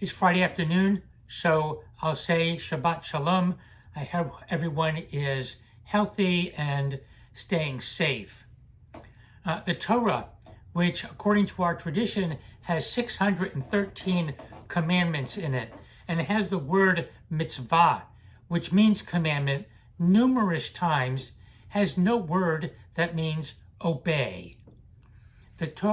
It's Friday afternoon, so I'll say Shabbat Shalom. I hope everyone is healthy and staying safe. The Torah, which according to our tradition has 613 commandments in it, and it has the word mitzvah, which means commandment, numerous times, has no word that means obey.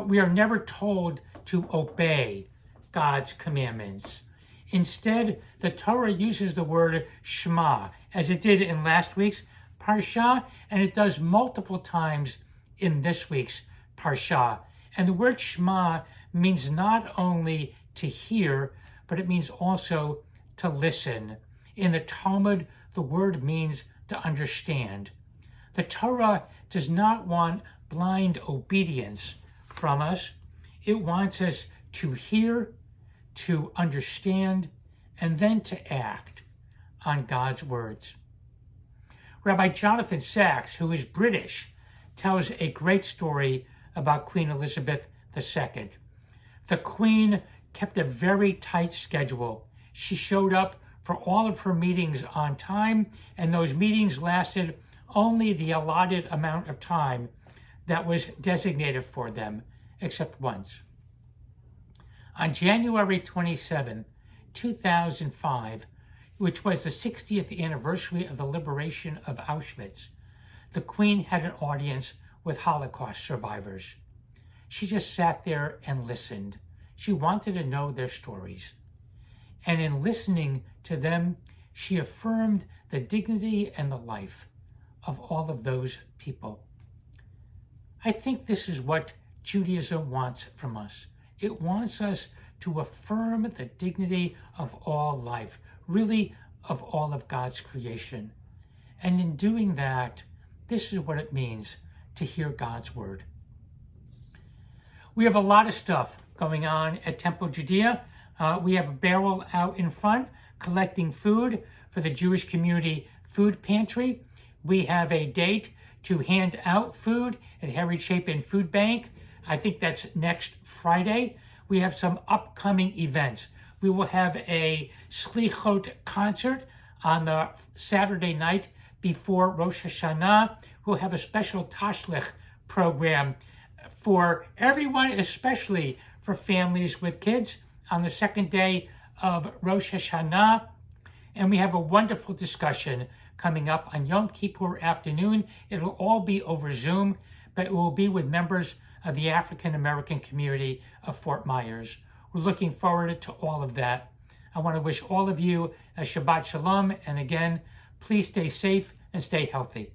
We are never told to obey God's commandments. Instead, the Torah uses the word Shema, as it did in last week's Parsha, and it does multiple times in this week's Parsha. And the word Shema means not only to hear, but it means also to listen. In the Talmud, the word means to understand. The Torah does not want blind obedience from us. It wants us to hear, to understand, and then to act on God's words. Rabbi Rabbi Sack, who is British, tells a great story about Queen Elizabeth II. The Queen kept a very tight schedule. She showed up for all of her meetings on time, and those meetings lasted only the allotted amount of time that was designated for them, except once. On January 27, 2005, which was the 60th anniversary of the liberation of Auschwitz, the Queen had an audience with Holocaust survivors. She just sat there and listened. She wanted to know their stories. And in listening to them, she affirmed the dignity and the life of all of those people. I think this is what Judaism wants from us. It wants us to affirm the dignity of all life, really of all of God's creation. And in doing that, this is what it means to hear God's word. We have a lot of stuff going on at Temple Judea. We have a barrel out in front collecting food for the Jewish community food pantry. We have a date to hand out food at Harry Chapin Food Bank. I think that's next Friday. We have some upcoming events. We will have a Slichot concert on the Saturday night before Rosh Hashanah. We'll have a special Tashlich program for everyone, especially for families with kids, on the second day of Rosh Hashanah. And we have a wonderful discussion coming up on Yom Kippur afternoon. It'll all be over Zoom, but it will be with members of the African American community of Fort Myers. We're looking forward to all of that. I want to wish all of you a Shabbat Shalom, and again, please stay safe and stay healthy.